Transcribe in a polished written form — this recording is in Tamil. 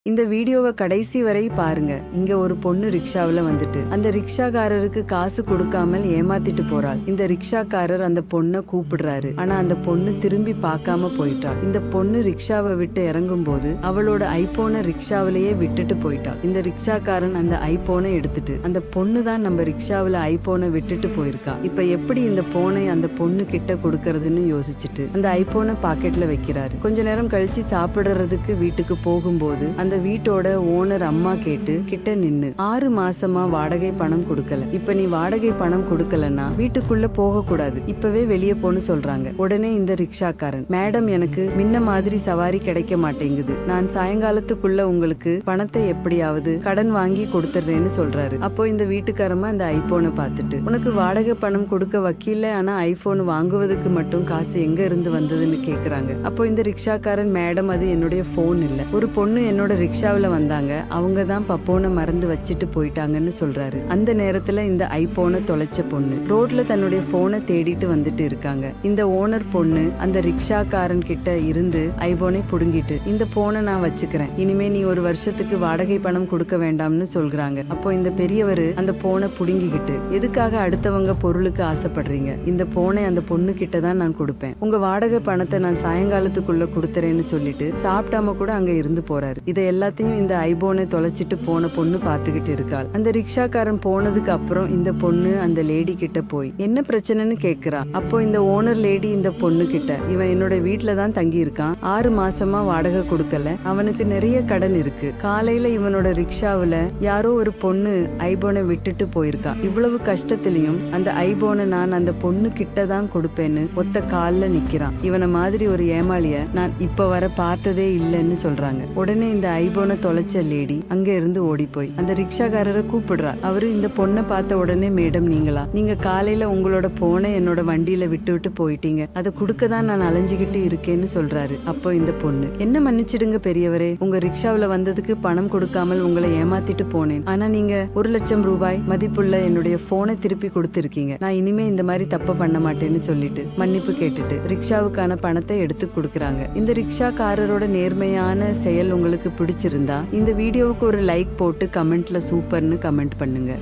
இந்த வீடியோவை கடைசி வரை பாருங்க. இங்க ஒரு பொண்ணு ரிக்ஷாவில வந்துட்டு அந்த ரிக்ஷாக்காரருக்கு காசு கொடுக்காமல் ஏமாத்திட்டு போறாள். இந்த ரிக்ஷாக்காரர் அந்த பொண்ணை கூப்பிடுறாரு. ஆனா அந்த பொண்ணு திரும்பி பார்க்காம போயிட்டாள். இந்த பொண்ணு ரிக்ஷாவை விட்டு இறங்கும் போது அவளோட ஐபோனை ரிக்ஷாவிலேயே விட்டுட்டு போயிட்டாள். இந்த ரிக்ஷாக்காரன் அந்த ஐபோனை எடுத்துட்டு அந்த பொண்ணு தான் நம்ம ரிக்ஷாவில ஐபோனை விட்டுட்டு போயிருக்கா. இப்ப எப்படி இந்த போனை அந்த பொண்ணு கிட்ட கொடுக்கறதுன்னு யோசிச்சுட்டு அந்த ஐபோனை பாக்கெட்ல வைக்கிறாரு. கொஞ்ச நேரம் கழிச்சு சாப்பிடுறதுக்கு வீட்டுக்கு போகும்போது அந்த வீட்டோட ஓனர் அம்மா கேட்டு கிட்ட நின்னு 6 மாசமா வாடகை பணம் கொடுக்கல. இப்ப நீ வாடகை பணம் கொடுக்கலன்னா வீட்டுக்குள்ள போக கூடாது, இப்பவே வெளியே போன்னு சொல்றாங்க. உடனே இந்த ரிக்ஷாக்காரன், மேடம் எனக்கு முன்ன மாதிரி சவாரி கிடைக்க மாட்டேங்குது, நான் சாயங்காலத்துக்குள்ள உங்களுக்கு பணத்தை எப்படியாவது கடன் வாங்கி கொடுத்துறேன்னு சொல்றாரு. அப்போ இந்த வீட்டுக்காரமா அந்த ஐபோனை பார்த்துட்டு, உனக்கு வாடகை பணம் கொடுக்க வக்கீல, ஆனா ஐபோன் வாங்குவதுக்கு மட்டும் காசு எங்க இருந்து வந்ததுன்னு கேக்குறாங்க. அப்போ இந்த ரிக்ஷாக்காரன், மேடம் அது என்னுடைய போன் இல்ல, ஒரு பொண்ணு என்னோட ரிக்ஷாவில வந்தாங்க, அவங்க தான் பப்போனை மறந்து வச்சுட்டு போயிட்டாங்கன்னு சொல்றாரு. அந்த நேரத்துல இந்த ஐபோனை தொலைச்ச பொண்ணு ரோட்ல தன்னுடைய போனை தேடிட்டு வந்துட்டு இருக்காங்க. இந்த ஓனர் பொண்ணு அந்த ரிக்ஷாக்காரன் கிட்ட இருந்து ஐபோனை புடுங்கிட்டு, இந்த போனை நான் வச்சுக்கிறேன், இனிமே நீ ஒரு வருஷத்துக்கு வாடகை பணம் கொடுக்க வேண்டாம்னு சொல்றாங்க. அப்போ இந்த பெரியவர் அந்த போனை புடுங்கிக்கிட்டு, எதுக்காக அடுத்தவங்க பொருளுக்கு ஆசைப்படுறீங்க, இந்த போனை அந்த பொண்ணு கிட்ட தான் நான் கொடுப்பேன், உங்க வாடகை பணத்தை நான் சாயங்காலத்துக்குள்ள கொடுத்துறேன்னு சொல்லிட்டு சாப்பிட்டாம கூட அங்க இருந்து போறாரு. இதை எல்லாத்தையும் இந்த ஐபோனை தொலைச்சிட்டு போன பொண்ணு பாத்துக்கிட்டு இருக்காள். அந்த ரிக்ஷாக்காரன் போனதுக்கு அப்புறம் இந்த பொண்ணு அந்த லேடி கிட்ட போய் என்ன பிரச்சனைன்னு கேக்குறா. அப்போ இந்த ஓனர் லேடி இந்த பொண்ணு கிட்ட, இவன் என்னோட வீட்டுல தான் தங்கி இருக்கான், 6 மாசமா வாடகை கொடுக்கல, அவனுக்கு நிறைய கடன் இருக்கு, காலையில இவனோட ரிக்ஷாவில யாரோ ஒரு பொண்ணு ஐபோனை விட்டுட்டு போயிருக்கா, இவ்வளவு கஷ்டத்திலையும் அந்த ஐபோனை நான் அந்த பொண்ணு கிட்ட தான் கொடுப்பேன்னு ஒத்த கால்ல நிக்கிறான், இவனை மாதிரி ஒரு ஏமாளிய நான் இப்ப வர பார்த்ததே இல்லைன்னு சொல்றாங்க. உடனே இந்த ஐபோனை தொலைச்ச லேடி அங்க இருந்து ஓடி போய் அந்த ரிக்ஷாக்காரரை கூப்பிடுறா. அவரு இந்த பொண்ணை பார்த்த உடனே, மேடம் நீங்களா, நீங்க காலையில உங்களோட போனை என்னோட வண்டியில விட்டு போயிட்டீங்க, அதை கொடுக்க தான் நான் அலைஞ்சுகிட்டு இருக்கேன்னு சொல்றாரு. அப்போ இந்த பொண்ணு, என்ன மன்னிச்சிடுங்க பெரியவரே, உங்க ரிக்ஷாவில வந்ததுக்கு பணம் கொடுக்காமல் உங்களை ஏமாத்திட்டு போனேன், ஆனா நீங்க 1 லட்சம் ரூபாய் மதிப்புள்ள என்னுடைய போனை திருப்பி கொடுத்திருக்கீங்க, நான் இனிமே இந்த மாதிரி தப்ப பண்ண மாட்டேன்னு சொல்லிட்டு மன்னிப்பு கேட்டுட்டு ரிக்ஷாவுக்கான பணத்தை எடுத்து கொடுக்கறாங்க. இந்த ரிக்ஷாக்காரரோட நேர்மையான செயல் உங்களுக்கு பிடிச்சிருந்தா இந்த வீடியோவுக்கு ஒரு லைக் போட்டு கமெண்ட்ல சூப்பர்னு கமெண்ட் பண்ணுங்க.